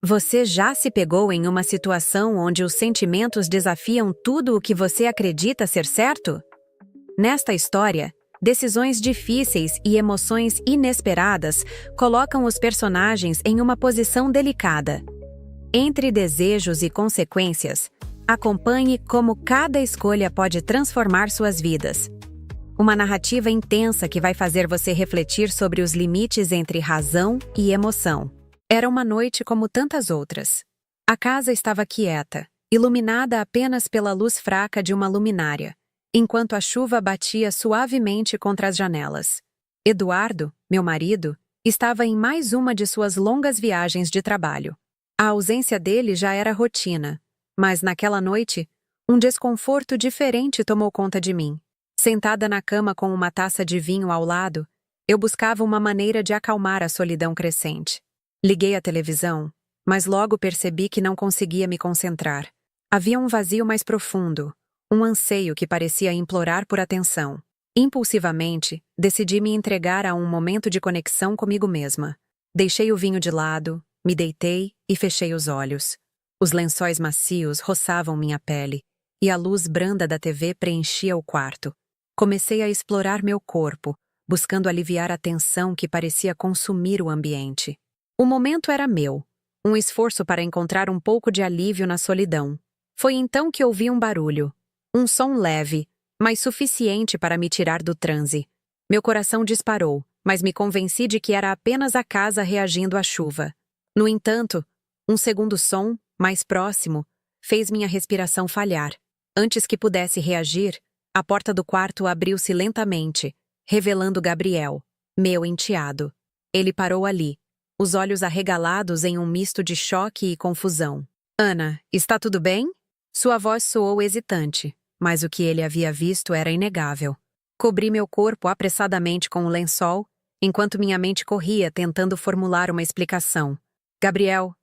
Você já se pegou em uma situação onde os sentimentos desafiam tudo o que você acredita ser certo? Nesta história, decisões difíceis e emoções inesperadas colocam os personagens em uma posição delicada. Entre desejos e consequências, acompanhe como cada escolha pode transformar suas vidas. Uma narrativa intensa que vai fazer você refletir sobre os limites entre razão e emoção. Era uma noite como tantas outras. A casa estava quieta, iluminada apenas pela luz fraca de uma luminária, enquanto a chuva batia suavemente contra as janelas. Eduardo, meu marido, estava em mais uma de suas longas viagens de trabalho. A ausência dele já era rotina, mas naquela noite, um desconforto diferente tomou conta de mim. Sentada na cama com uma taça de vinho ao lado, eu buscava uma maneira de acalmar a solidão crescente. Liguei a televisão, mas logo percebi que não conseguia me concentrar. Havia um vazio mais profundo, um anseio que parecia implorar por atenção. Impulsivamente, decidi me entregar a um momento de conexão comigo mesma. Deixei o vinho de lado, me deitei e fechei os olhos. Os lençóis macios roçavam minha pele, e a luz branda da TV preenchia o quarto. Comecei a explorar meu corpo, buscando aliviar a tensão que parecia consumir o ambiente. O momento era meu, um esforço para encontrar um pouco de alívio na solidão. Foi então que ouvi um barulho, um som leve, mas suficiente para me tirar do transe. Meu coração disparou, mas me convenci de que era apenas a casa reagindo à chuva. No entanto, um segundo som, mais próximo, fez minha respiração falhar. Antes que pudesse reagir, a porta do quarto abriu-se lentamente, revelando Gabriel, meu enteado. Ele parou ali, os olhos arregalados em um misto de choque e confusão. Ana, está tudo bem? Sua voz soou hesitante, mas o que ele havia visto era inegável. Cobri meu corpo apressadamente com o lençol, enquanto minha mente corria tentando formular uma explicação. Gabriel,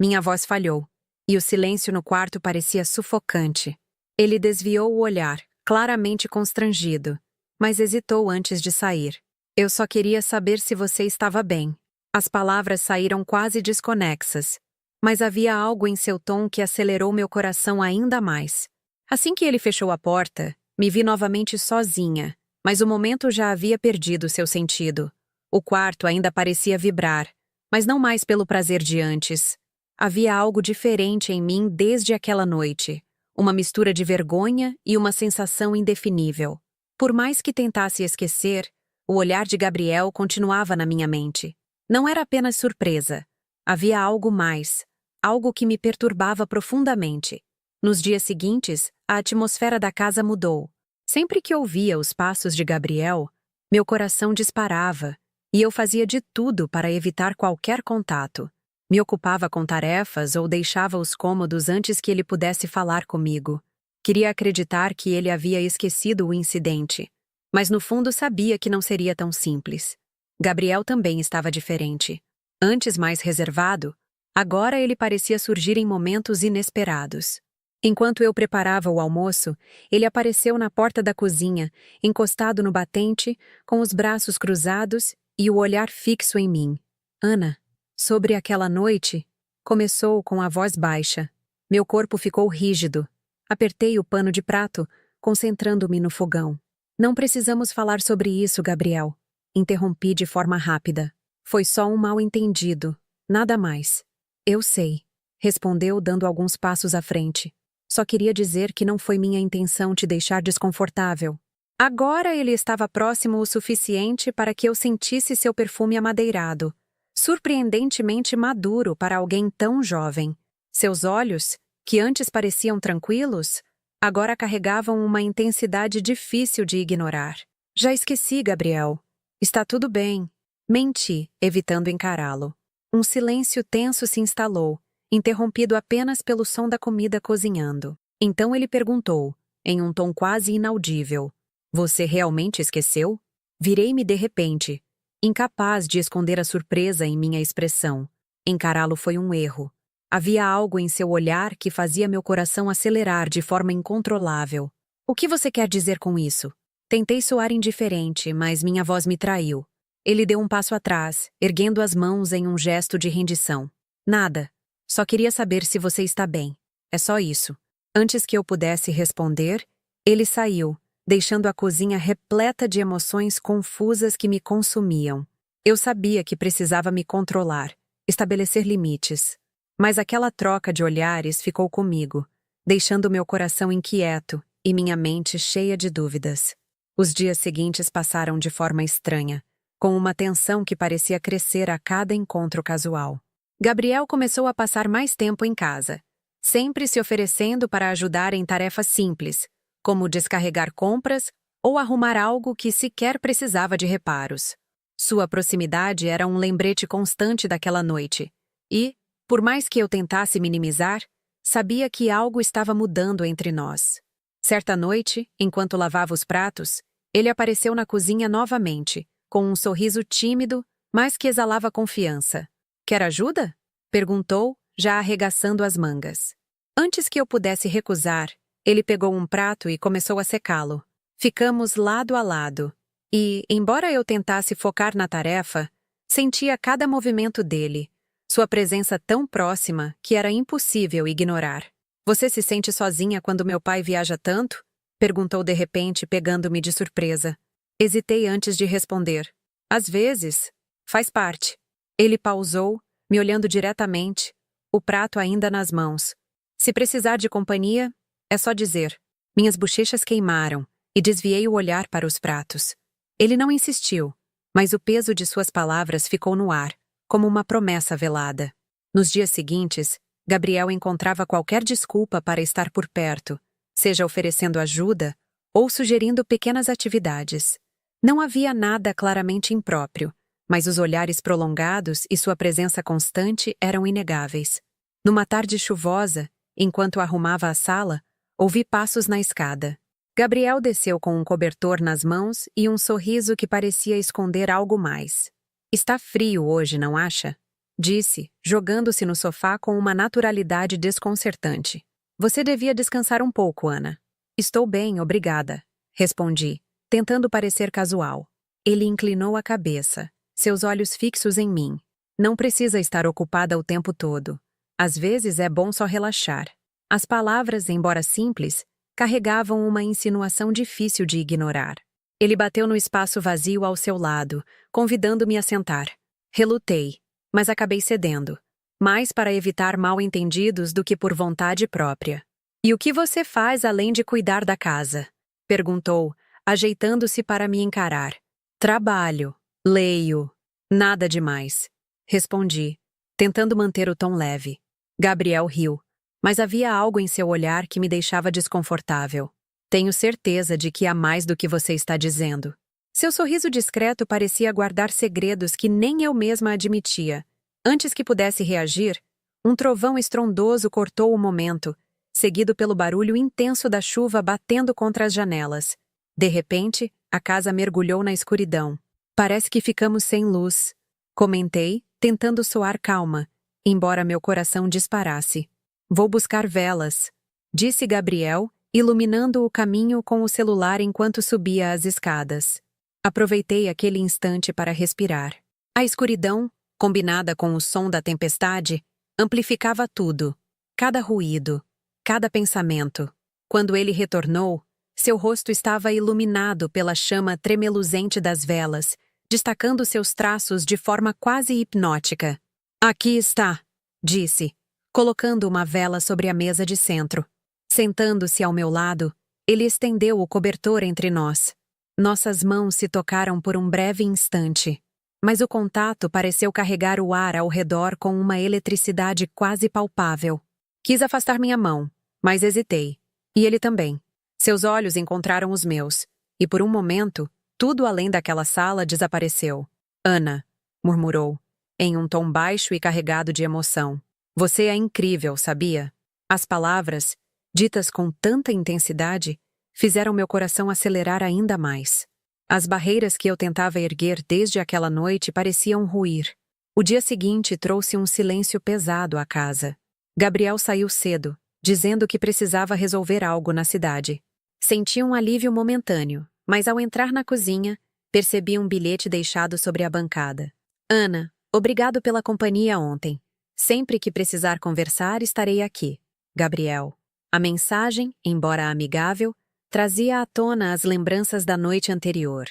Minha voz falhou, e o silêncio no quarto parecia sufocante. Ele desviou o olhar, claramente constrangido, mas hesitou antes de sair. Eu só queria saber se você estava bem. As palavras saíram quase desconexas, mas havia algo em seu tom que acelerou meu coração ainda mais. Assim que ele fechou a porta, me vi novamente sozinha, mas o momento já havia perdido seu sentido. O quarto ainda parecia vibrar, mas não mais pelo prazer de antes. Havia algo diferente em mim desde aquela noite, uma mistura de vergonha e uma sensação indefinível. Por mais que tentasse esquecer, o olhar de Gabriel continuava na minha mente. Não era apenas surpresa. Havia algo mais, algo que me perturbava profundamente. Nos dias seguintes, a atmosfera da casa mudou. Sempre que ouvia os passos de Gabriel, meu coração disparava, e eu fazia de tudo para evitar qualquer contato. Me ocupava com tarefas ou deixava os cômodos antes que ele pudesse falar comigo. Queria acreditar que ele havia esquecido o incidente, mas no fundo sabia que não seria tão simples. Gabriel também estava diferente. Antes mais reservado, agora ele parecia surgir em momentos inesperados. Enquanto eu preparava o almoço, ele apareceu na porta da cozinha, encostado no batente, com os braços cruzados e o olhar fixo em mim. Ana, sobre aquela noite, começou com a voz baixa. Meu corpo ficou rígido. Apertei o pano de prato, concentrando-me no fogão. Não precisamos falar sobre isso, Gabriel. Interrompi de forma rápida. Foi só um mal-entendido, nada mais. Eu sei, respondeu dando alguns passos à frente. Só queria dizer que não foi minha intenção te deixar desconfortável. Agora ele estava próximo o suficiente para que eu sentisse seu perfume amadeirado, surpreendentemente maduro para alguém tão jovem. Seus olhos, que antes pareciam tranquilos, agora carregavam uma intensidade difícil de ignorar. Já esqueci, Gabriel. Está tudo bem. Menti, evitando encará-lo. Um silêncio tenso se instalou, interrompido apenas pelo som da comida cozinhando. Então ele perguntou, em um tom quase inaudível: Você realmente esqueceu? Virei-me de repente, incapaz de esconder a surpresa em minha expressão. Encará-lo foi um erro. Havia algo em seu olhar que fazia meu coração acelerar de forma incontrolável. O que você quer dizer com isso? Tentei soar indiferente, mas minha voz me traiu. Ele deu um passo atrás, erguendo as mãos em um gesto de rendição. Nada. Só queria saber se você está bem. É só isso. Antes que eu pudesse responder, ele saiu, deixando a cozinha repleta de emoções confusas que me consumiam. Eu sabia que precisava me controlar, estabelecer limites. Mas aquela troca de olhares ficou comigo, deixando meu coração inquieto e minha mente cheia de dúvidas. Os dias seguintes passaram de forma estranha, com uma tensão que parecia crescer a cada encontro casual. Gabriel começou a passar mais tempo em casa, sempre se oferecendo para ajudar em tarefas simples, como descarregar compras ou arrumar algo que sequer precisava de reparos. Sua proximidade era um lembrete constante daquela noite, e, por mais que eu tentasse minimizar, sabia que algo estava mudando entre nós. Certa noite, enquanto lavava os pratos, ele apareceu na cozinha novamente, com um sorriso tímido, mas que exalava confiança. "Quer ajuda?" perguntou, já arregaçando as mangas. Antes que eu pudesse recusar, ele pegou um prato e começou a secá-lo. Ficamos lado a lado, e, embora eu tentasse focar na tarefa, sentia cada movimento dele, sua presença tão próxima que era impossível ignorar. "Você se sente sozinha quando meu pai viaja tanto?" perguntou de repente, pegando-me de surpresa. Hesitei antes de responder. "Às vezes, faz parte." Ele pausou, me olhando diretamente, o prato ainda nas mãos. "Se precisar de companhia, é só dizer." Minhas bochechas queimaram e desviei o olhar para os pratos. Ele não insistiu, mas o peso de suas palavras ficou no ar, como uma promessa velada. Nos dias seguintes, Gabriel encontrava qualquer desculpa para estar por perto, seja oferecendo ajuda ou sugerindo pequenas atividades. Não havia nada claramente impróprio, mas os olhares prolongados e sua presença constante eram inegáveis. Numa tarde chuvosa, enquanto arrumava a sala, ouvi passos na escada. Gabriel desceu com um cobertor nas mãos e um sorriso que parecia esconder algo mais. "Está frio hoje, não acha?" disse, jogando-se no sofá com uma naturalidade desconcertante. "Você devia descansar um pouco, Ana." "Estou bem, obrigada", respondi, tentando parecer casual. Ele inclinou a cabeça, seus olhos fixos em mim. "Não precisa estar ocupada o tempo todo. Às vezes é bom só relaxar." As palavras, embora simples, carregavam uma insinuação difícil de ignorar. Ele bateu no espaço vazio ao seu lado, convidando-me a sentar. Relutei, mas acabei cedendo, mais para evitar mal-entendidos do que por vontade própria. "E o que você faz além de cuidar da casa?" perguntou, ajeitando-se para me encarar. "Trabalho, leio, nada demais", respondi, tentando manter o tom leve. Gabriel riu, mas havia algo em seu olhar que me deixava desconfortável. "Tenho certeza de que há mais do que você está dizendo." Seu sorriso discreto parecia guardar segredos que nem eu mesma admitia. Antes que pudesse reagir, um trovão estrondoso cortou o momento, seguido pelo barulho intenso da chuva batendo contra as janelas. De repente, a casa mergulhou na escuridão. "Parece que ficamos sem luz", comentei, tentando soar calma, embora meu coração disparasse. "Vou buscar velas", disse Gabriel, iluminando o caminho com o celular enquanto subia as escadas. Aproveitei aquele instante para respirar. A escuridão, combinada com o som da tempestade, amplificava tudo, cada ruído, cada pensamento. Quando ele retornou, seu rosto estava iluminado pela chama tremeluzente das velas, destacando seus traços de forma quase hipnótica. "Aqui está", disse, colocando uma vela sobre a mesa de centro. Sentando-se ao meu lado, ele estendeu o cobertor entre nós. Nossas mãos se tocaram por um breve instante, mas o contato pareceu carregar o ar ao redor com uma eletricidade quase palpável. Quis afastar minha mão, mas hesitei. E ele também. Seus olhos encontraram os meus, e por um momento, tudo além daquela sala desapareceu. "Ana", murmurou, em um tom baixo e carregado de emoção. "Você é incrível, sabia?" As palavras, ditas com tanta intensidade, fizeram meu coração acelerar ainda mais. As barreiras que eu tentava erguer desde aquela noite pareciam ruir. O dia seguinte trouxe um silêncio pesado à casa. Gabriel saiu cedo, dizendo que precisava resolver algo na cidade. Senti um alívio momentâneo, mas ao entrar na cozinha, percebi um bilhete deixado sobre a bancada. "Ana, obrigado pela companhia ontem. Sempre que precisar conversar, estarei aqui. Gabriel. A mensagem, embora amigável, trazia à tona as lembranças da noite anterior.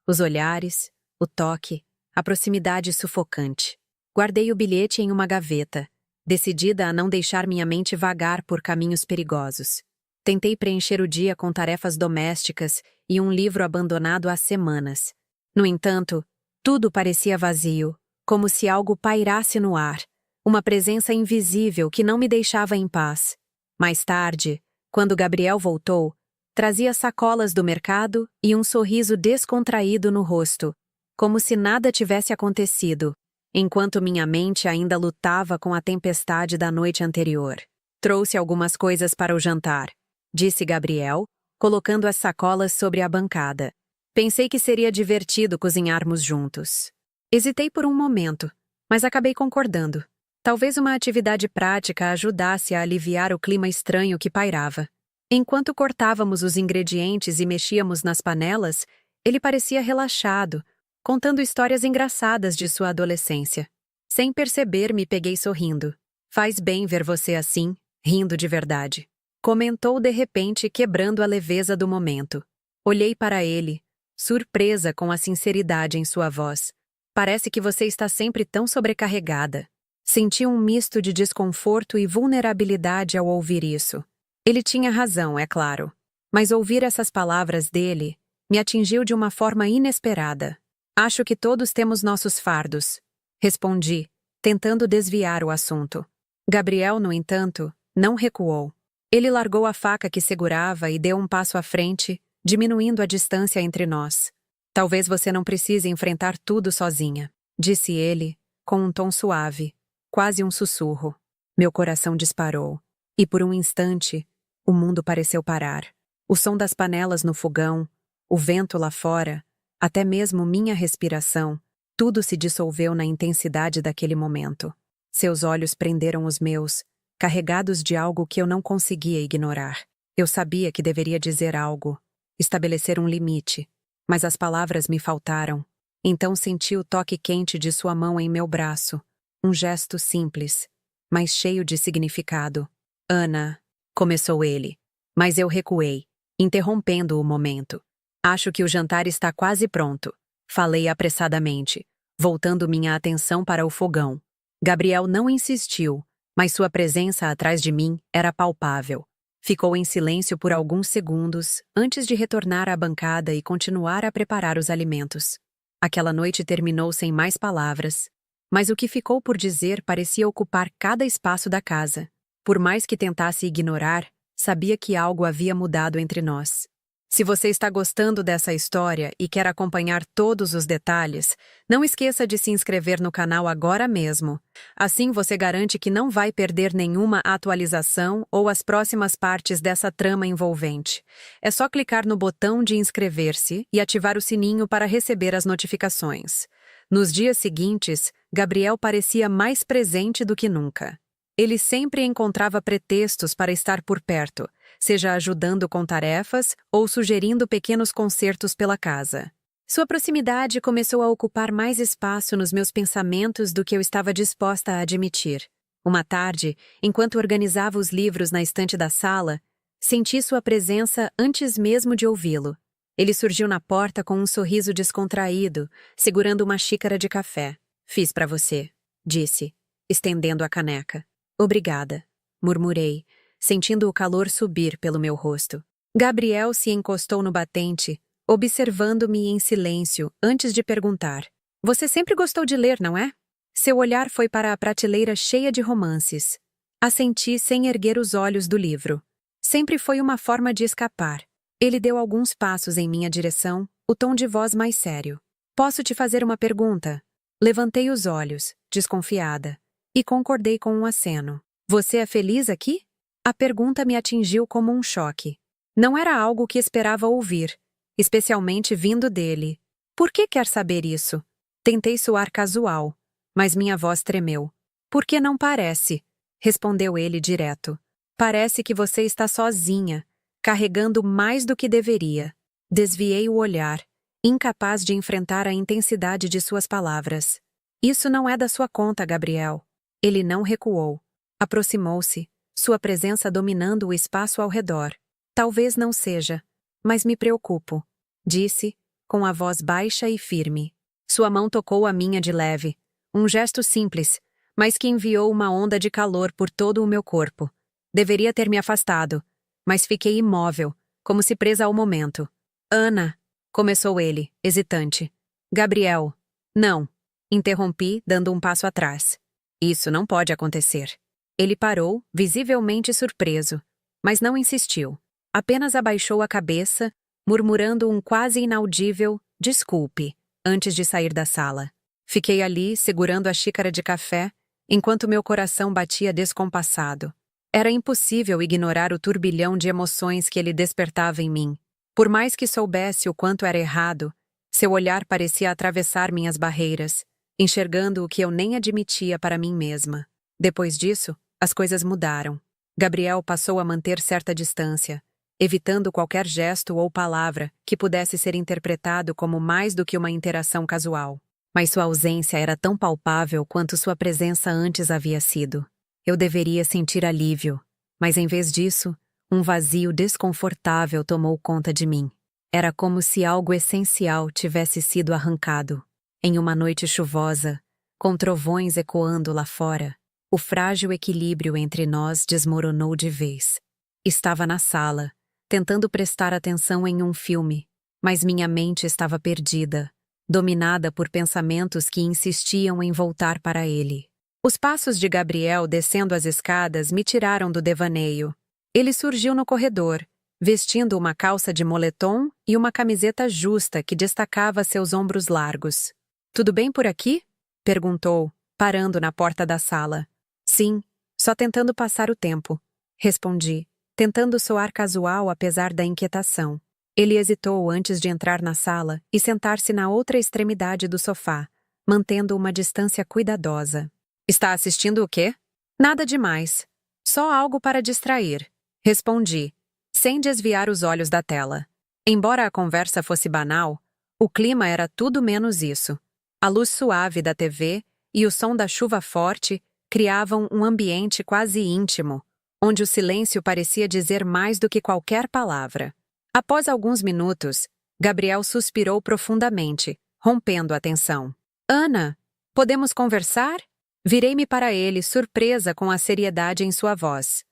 Os olhares, o toque, a proximidade sufocante. Guardei o bilhete em uma gaveta, decidida a não deixar minha mente vagar por caminhos perigosos. Tentei preencher o dia com tarefas domésticas e um livro abandonado há semanas. No entanto, tudo parecia vazio, como se algo pairasse no ar, uma presença invisível que não me deixava em paz. Mais tarde, quando Gabriel voltou, trazia sacolas do mercado e um sorriso descontraído no rosto, como se nada tivesse acontecido, enquanto minha mente ainda lutava com a tempestade da noite anterior. Trouxe algumas coisas para o jantar, disse Gabriel, colocando as sacolas sobre a bancada. Pensei que seria divertido cozinharmos juntos. Hesitei por um momento, mas acabei concordando. Talvez uma atividade prática ajudasse a aliviar o clima estranho que pairava. Enquanto cortávamos os ingredientes e mexíamos nas panelas, ele parecia relaxado, contando histórias engraçadas de sua adolescência. Sem perceber, me peguei sorrindo. Faz bem ver você assim, rindo de verdade. Comentou de repente, quebrando a leveza do momento. Olhei para ele, surpresa com a sinceridade em sua voz. Parece que você está sempre tão sobrecarregada. Senti um misto de desconforto e vulnerabilidade ao ouvir isso. Ele tinha razão, é claro. Mas ouvir essas palavras dele me atingiu de uma forma inesperada. Acho que todos temos nossos fardos, respondi, tentando desviar o assunto. Gabriel, no entanto, não recuou. Ele largou a faca que segurava e deu um passo à frente, diminuindo a distância entre nós. Talvez você não precise enfrentar tudo sozinha, disse ele, com um tom suave, quase um sussurro. Meu coração disparou, e por um instante, o mundo pareceu parar. O som das panelas no fogão, o vento lá fora, até mesmo minha respiração, tudo se dissolveu na intensidade daquele momento. Seus olhos prenderam os meus, carregados de algo que eu não conseguia ignorar. Eu sabia que deveria dizer algo, estabelecer um limite, mas as palavras me faltaram. Então senti o toque quente de sua mão em meu braço, um gesto simples, mas cheio de significado. Ana, começou ele, mas eu recuei, interrompendo o momento. Acho que o jantar está quase pronto, falei apressadamente, voltando minha atenção para o fogão. Gabriel não insistiu, mas sua presença atrás de mim era palpável. Ficou em silêncio por alguns segundos, antes de retornar à bancada e continuar a preparar os alimentos. Aquela noite terminou sem mais palavras, mas o que ficou por dizer parecia ocupar cada espaço da casa. Por mais que tentasse ignorar, sabia que algo havia mudado entre nós. Se você está gostando dessa história e quer acompanhar todos os detalhes, não esqueça de se inscrever no canal agora mesmo. Assim você garante que não vai perder nenhuma atualização ou as próximas partes dessa trama envolvente. É só clicar no botão de inscrever-se e ativar o sininho para receber as notificações. Nos dias seguintes, Gabriel parecia mais presente do que nunca. Ele sempre encontrava pretextos para estar por perto, seja ajudando com tarefas ou sugerindo pequenos concertos pela casa. Sua proximidade começou a ocupar mais espaço nos meus pensamentos do que eu estava disposta a admitir. Uma tarde, enquanto organizava os livros na estante da sala, senti sua presença antes mesmo de ouvi-lo. Ele surgiu na porta com um sorriso descontraído, segurando uma xícara de café. Fiz para você, disse, estendendo a caneca. Obrigada, murmurei, sentindo o calor subir pelo meu rosto. Gabriel se encostou no batente, observando-me em silêncio antes de perguntar. Você sempre gostou de ler, não é? Seu olhar foi para a prateleira cheia de romances. Assenti sem erguer os olhos do livro. Sempre foi uma forma de escapar. Ele deu alguns passos em minha direção, o tom de voz mais sério. Posso te fazer uma pergunta? Levantei os olhos, desconfiada, e concordei com um aceno. Você é feliz aqui? A pergunta me atingiu como um choque. Não era algo que esperava ouvir, especialmente vindo dele. Por que quer saber isso? Tentei soar casual, mas minha voz tremeu. Por que não parece? Respondeu ele direto. Parece que você está sozinha, carregando mais do que deveria. Desviei o olhar, incapaz de enfrentar a intensidade de suas palavras. Isso não é da sua conta, Gabriel. Ele não recuou. Aproximou-se, sua presença dominando o espaço ao redor. Talvez não seja, mas me preocupo, disse, com a voz baixa e firme. Sua mão tocou a minha de leve, um gesto simples, mas que enviou uma onda de calor por todo o meu corpo. Deveria ter me afastado, mas fiquei imóvel, como se presa ao momento. Ana, começou ele, hesitante. Gabriel. Não. Interrompi, dando um passo atrás. Isso não pode acontecer. Ele parou, visivelmente surpreso, mas não insistiu. Apenas abaixou a cabeça, murmurando um quase inaudível desculpe, antes de sair da sala. Fiquei ali, segurando a xícara de café, enquanto meu coração batia descompassado. Era impossível ignorar o turbilhão de emoções que ele despertava em mim. Por mais que soubesse o quanto era errado, seu olhar parecia atravessar minhas barreiras, enxergando o que eu nem admitia para mim mesma. Depois disso, as coisas mudaram. Gabriel passou a manter certa distância, evitando qualquer gesto ou palavra que pudesse ser interpretado como mais do que uma interação casual. Mas sua ausência era tão palpável quanto sua presença antes havia sido. Eu deveria sentir alívio, mas em vez disso, um vazio desconfortável tomou conta de mim. Era como se algo essencial tivesse sido arrancado. Em uma noite chuvosa, com trovões ecoando lá fora, o frágil equilíbrio entre nós desmoronou de vez. Estava na sala, tentando prestar atenção em um filme, mas minha mente estava perdida, dominada por pensamentos que insistiam em voltar para ele. Os passos de Gabriel descendo as escadas me tiraram do devaneio. Ele surgiu no corredor, vestindo uma calça de moletom e uma camiseta justa que destacava seus ombros largos. Tudo bem por aqui? Perguntou, parando na porta da sala. Sim, só tentando passar o tempo, respondi, tentando soar casual apesar da inquietação. Ele hesitou antes de entrar na sala e sentar-se na outra extremidade do sofá, mantendo uma distância cuidadosa. Está assistindo o quê? Nada demais. Só algo para distrair, respondi, sem desviar os olhos da tela. Embora a conversa fosse banal, o clima era tudo menos isso. A luz suave da TV e o som da chuva forte criavam um ambiente quase íntimo, onde o silêncio parecia dizer mais do que qualquer palavra. Após alguns minutos, Gabriel suspirou profundamente, rompendo a tensão. Ana, podemos conversar? Virei-me para ele, surpresa com a seriedade em sua voz.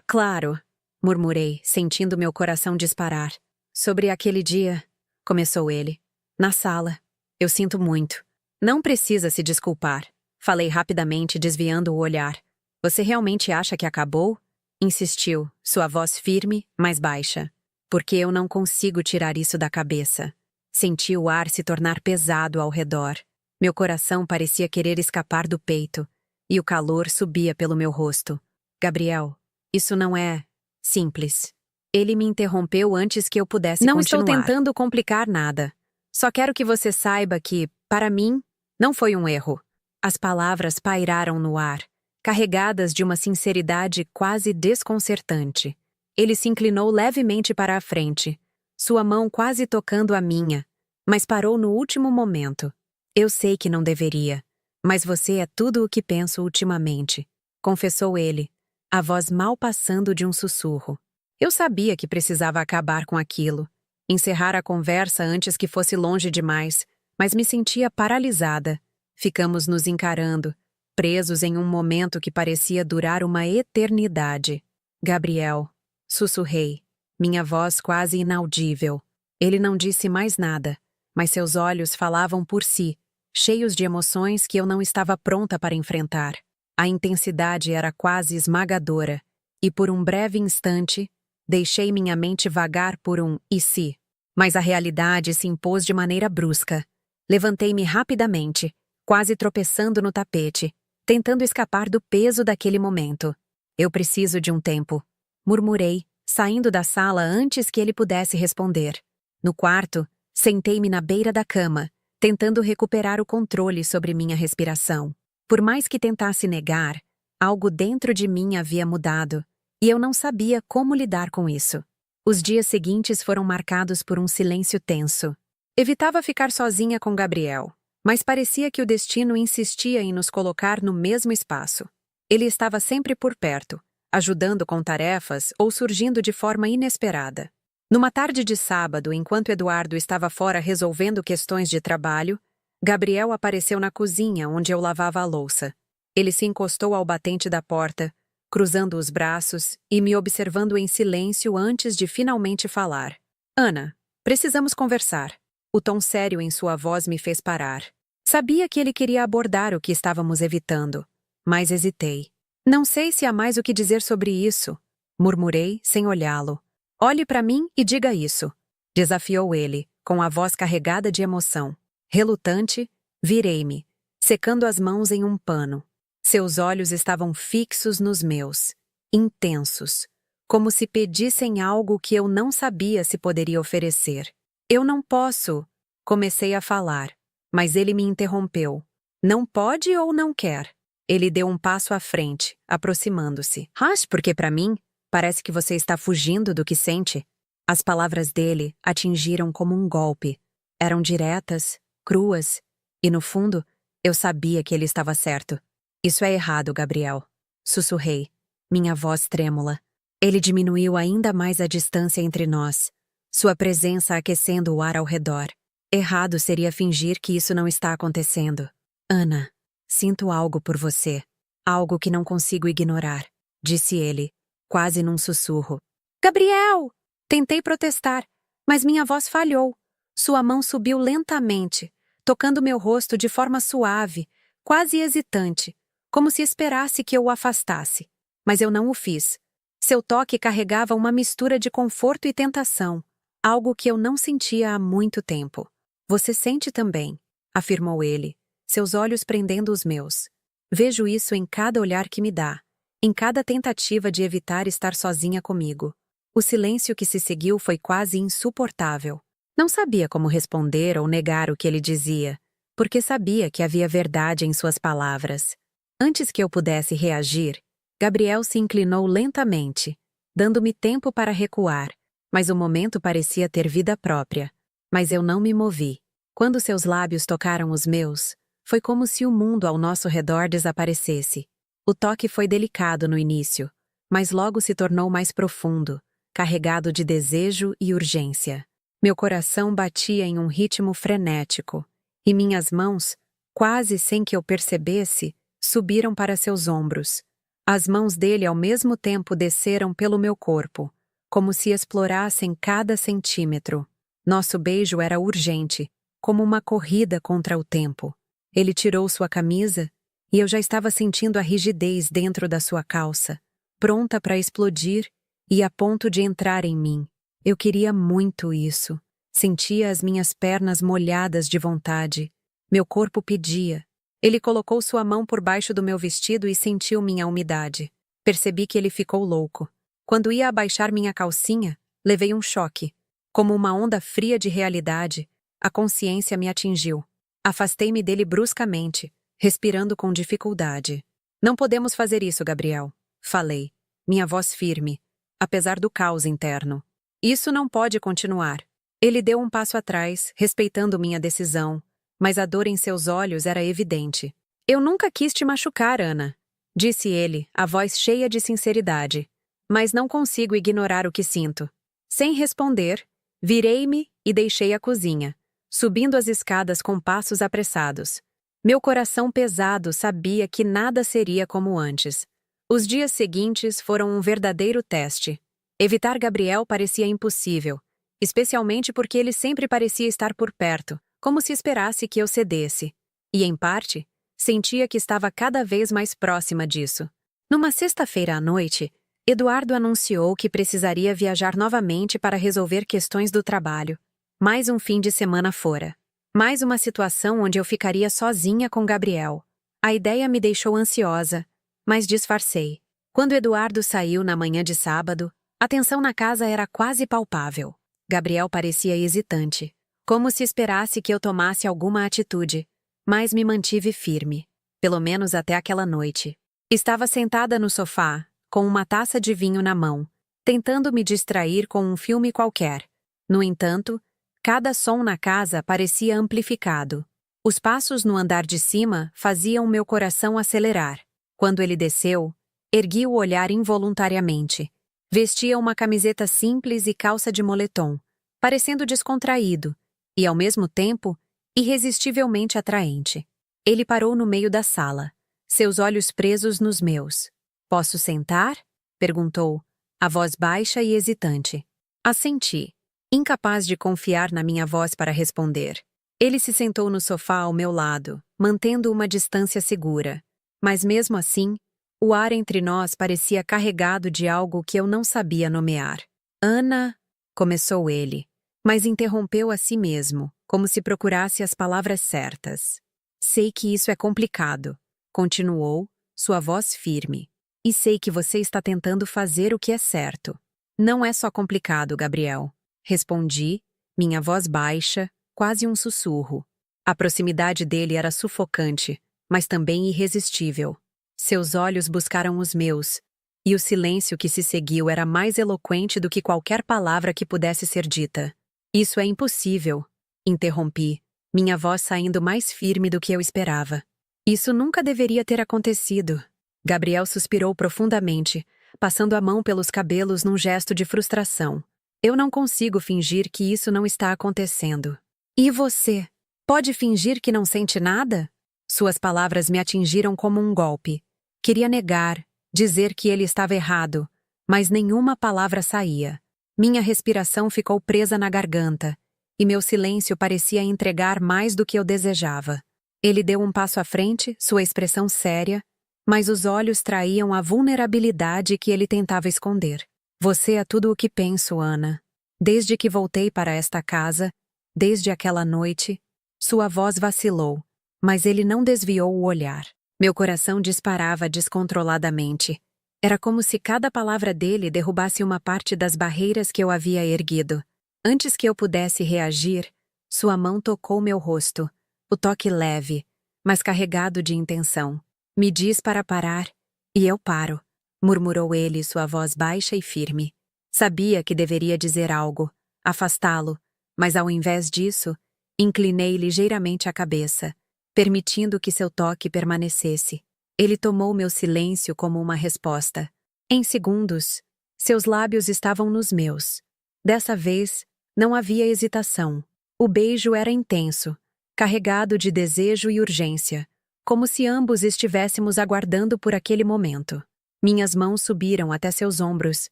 Claro, murmurei, sentindo meu coração disparar. Sobre aquele dia, começou ele, na sala. Eu sinto muito. Não precisa se desculpar. Falei rapidamente, desviando o olhar. Você realmente acha que acabou? Insistiu, sua voz firme, mas baixa. Porque eu não consigo tirar isso da cabeça. Senti o ar se tornar pesado ao redor. Meu coração parecia querer escapar do peito, e o calor subia pelo meu rosto. Gabriel, isso não é simples. Ele me interrompeu antes que eu pudesse continuar. Não estou tentando complicar nada. Só quero que você saiba que, para mim, não foi um erro. As palavras pairaram no ar, carregadas de uma sinceridade quase desconcertante. Ele se inclinou levemente para a frente, sua mão quase tocando a minha, mas parou no último momento. Eu sei que não deveria, mas você é tudo o que penso ultimamente, confessou ele, a voz mal passando de um sussurro. Eu sabia que precisava acabar com aquilo, encerrar a conversa antes que fosse longe demais, mas me sentia paralisada. Ficamos nos encarando, presos em um momento que parecia durar uma eternidade. Gabriel, sussurrei, minha voz quase inaudível. Ele não disse mais nada, mas seus olhos falavam por si, cheios de emoções que eu não estava pronta para enfrentar. A intensidade era quase esmagadora, e por um breve instante, deixei minha mente vagar por um e se. Mas a realidade se impôs de maneira brusca. Levantei-me rapidamente, quase tropeçando no tapete, tentando escapar do peso daquele momento. Eu preciso de um tempo, murmurei, saindo da sala antes que ele pudesse responder. No quarto, sentei-me na beira da cama, tentando recuperar o controle sobre minha respiração. Por mais que tentasse negar, algo dentro de mim havia mudado, e eu não sabia como lidar com isso. Os dias seguintes foram marcados por um silêncio tenso. Evitava ficar sozinha com Gabriel, Mas parecia que o destino insistia em nos colocar no mesmo espaço. Ele estava sempre por perto, ajudando com tarefas ou surgindo de forma inesperada. Numa tarde de sábado, enquanto Eduardo estava fora resolvendo questões de trabalho, Gabriel apareceu na cozinha onde eu lavava a louça. Ele se encostou ao batente da porta, cruzando os braços e me observando em silêncio antes de finalmente falar. Ana, precisamos conversar. O tom sério em sua voz me fez parar. Sabia que ele queria abordar o que estávamos evitando, mas hesitei. Não sei se há mais o que dizer sobre isso, murmurei sem olhá-lo. Olhe para mim e diga isso, desafiou ele, com a voz carregada de emoção. Relutante, virei-me, secando as mãos em um pano. Seus olhos estavam fixos nos meus, intensos, como se pedissem algo que eu não sabia se poderia oferecer. Eu não posso, comecei a falar, mas ele me interrompeu. Não pode ou não quer? Ele deu um passo à frente, aproximando-se. Porque para mim, parece que você está fugindo do que sente. As palavras dele atingiram como um golpe. Eram diretas, cruas, e no fundo, eu sabia que ele estava certo. Isso é errado, Gabriel. Sussurrei, minha voz trêmula. Ele diminuiu ainda mais a distância entre nós, sua presença aquecendo o ar ao redor. Errado seria fingir que isso não está acontecendo. Ana, sinto algo por você. Algo que não consigo ignorar, disse ele, quase num sussurro. Gabriel! Tentei protestar, mas minha voz falhou. Sua mão subiu lentamente, tocando meu rosto de forma suave, quase hesitante, como se esperasse que eu o afastasse. Mas eu não o fiz. Seu toque carregava uma mistura de conforto e tentação, algo que eu não sentia há muito tempo. Você sente também, afirmou ele, seus olhos prendendo os meus. Vejo isso em cada olhar que me dá, em cada tentativa de evitar estar sozinha comigo. O silêncio que se seguiu foi quase insuportável. Não sabia como responder ou negar o que ele dizia, porque sabia que havia verdade em suas palavras. Antes que eu pudesse reagir, Gabriel se inclinou lentamente, dando-me tempo para recuar, mas o momento parecia ter vida própria. Mas eu não me movi. Quando seus lábios tocaram os meus, foi como se o mundo ao nosso redor desaparecesse. O toque foi delicado no início, mas logo se tornou mais profundo, carregado de desejo e urgência. Meu coração batia em um ritmo frenético, e minhas mãos, quase sem que eu percebesse, subiram para seus ombros. As mãos dele ao mesmo tempo desceram pelo meu corpo, como se explorassem cada centímetro. Nosso beijo era urgente, como uma corrida contra o tempo. Ele tirou sua camisa, e eu já estava sentindo a rigidez dentro da sua calça, pronta para explodir e a ponto de entrar em mim. Eu queria muito isso. Sentia as minhas pernas molhadas de vontade. Meu corpo pedia. Ele colocou sua mão por baixo do meu vestido e sentiu minha umidade. Percebi que ele ficou louco. Quando ia abaixar minha calcinha, levei um choque. Como uma onda fria de realidade, a consciência me atingiu. Afastei-me dele bruscamente, respirando com dificuldade. Não podemos fazer isso, Gabriel, falei, minha voz firme, apesar do caos interno. Isso não pode continuar. Ele deu um passo atrás, respeitando minha decisão, mas a dor em seus olhos era evidente. Eu nunca quis te machucar, Ana, disse ele, a voz cheia de sinceridade. Mas não consigo ignorar o que sinto. Sem responder, virei-me e deixei a cozinha, subindo as escadas com passos apressados. Meu coração pesado sabia que nada seria como antes. Os dias seguintes foram um verdadeiro teste. Evitar Gabriel parecia impossível, especialmente porque ele sempre parecia estar por perto, como se esperasse que eu cedesse. E, em parte, sentia que estava cada vez mais próxima disso. Numa sexta-feira à noite, Eduardo anunciou que precisaria viajar novamente para resolver questões do trabalho. Mais um fim de semana fora. Mais uma situação onde eu ficaria sozinha com Gabriel. A ideia me deixou ansiosa, mas disfarcei. Quando Eduardo saiu na manhã de sábado, a tensão na casa era quase palpável. Gabriel parecia hesitante, como se esperasse que eu tomasse alguma atitude, mas me mantive firme, pelo menos até aquela noite. Estava sentada no sofá, com uma taça de vinho na mão, tentando me distrair com um filme qualquer. No entanto, cada som na casa parecia amplificado. Os passos no andar de cima faziam meu coração acelerar. Quando ele desceu, ergui o olhar involuntariamente. Vestia uma camiseta simples e calça de moletom, parecendo descontraído e, ao mesmo tempo, irresistivelmente atraente. Ele parou no meio da sala, seus olhos presos nos meus. "Posso sentar?" perguntou, a voz baixa e hesitante. Assenti, incapaz de confiar na minha voz para responder. Ele se sentou no sofá ao meu lado, mantendo uma distância segura. Mas mesmo assim, o ar entre nós parecia carregado de algo que eu não sabia nomear. "Ana", começou ele, mas interrompeu a si mesmo, como se procurasse as palavras certas. "Sei que isso é complicado", continuou, sua voz firme. "E sei que você está tentando fazer o que é certo." "Não é só complicado, Gabriel", respondi, minha voz baixa, quase um sussurro. A proximidade dele era sufocante, mas também irresistível. Seus olhos buscaram os meus, e o silêncio que se seguiu era mais eloquente do que qualquer palavra que pudesse ser dita. "Isso é impossível", interrompi, minha voz saindo mais firme do que eu esperava. "Isso nunca deveria ter acontecido." Gabriel suspirou profundamente, passando a mão pelos cabelos num gesto de frustração. "Eu não consigo fingir que isso não está acontecendo." "E você? Pode fingir que não sente nada?" Suas palavras me atingiram como um golpe. Queria negar, dizer que ele estava errado, mas nenhuma palavra saía. Minha respiração ficou presa na garganta, e meu silêncio parecia entregar mais do que eu desejava. Ele deu um passo à frente, sua expressão séria, mas os olhos traíam a vulnerabilidade que ele tentava esconder. "Você é tudo o que penso, Ana. Desde que voltei para esta casa, desde aquela noite." Sua voz vacilou, mas ele não desviou o olhar. Meu coração disparava descontroladamente. Era como se cada palavra dele derrubasse uma parte das barreiras que eu havia erguido. Antes que eu pudesse reagir, sua mão tocou meu rosto, o toque leve, mas carregado de intenção. "Me diz para parar, e eu paro", murmurou ele, sua voz baixa e firme. Sabia que deveria dizer algo, afastá-lo, mas ao invés disso, inclinei ligeiramente a cabeça, permitindo que seu toque permanecesse. Ele tomou meu silêncio como uma resposta. Em segundos, seus lábios estavam nos meus. Dessa vez, não havia hesitação. O beijo era intenso, carregado de desejo e urgência, como se ambos estivéssemos aguardando por aquele momento. Minhas mãos subiram até seus ombros,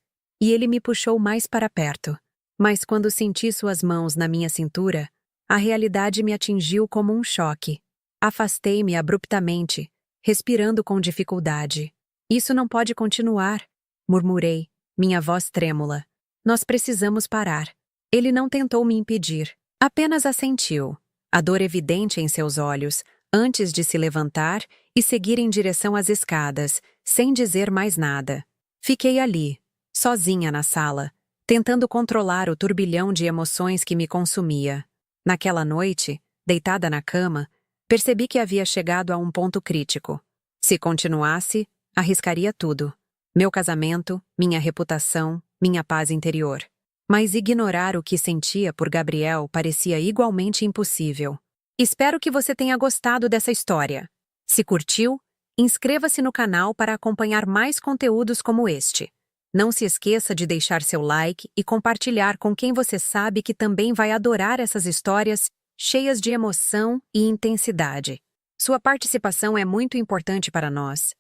e ele me puxou mais para perto. Mas quando senti suas mãos na minha cintura, a realidade me atingiu como um choque. Afastei-me abruptamente, respirando com dificuldade. "Isso não pode continuar", murmurei, minha voz trêmula. "Nós precisamos parar." Ele não tentou me impedir, apenas assentiu, a dor evidente em seus olhos, antes de se levantar e seguir em direção às escadas, sem dizer mais nada. Fiquei ali, sozinha na sala, tentando controlar o turbilhão de emoções que me consumia. Naquela noite, deitada na cama, percebi que havia chegado a um ponto crítico. Se continuasse, arriscaria tudo. Meu casamento, minha reputação, minha paz interior. Mas ignorar o que sentia por Gabriel parecia igualmente impossível. Espero que você tenha gostado dessa história. Se curtiu, inscreva-se no canal para acompanhar mais conteúdos como este. Não se esqueça de deixar seu like e compartilhar com quem você sabe que também vai adorar essas histórias cheias de emoção e intensidade. Sua participação é muito importante para nós,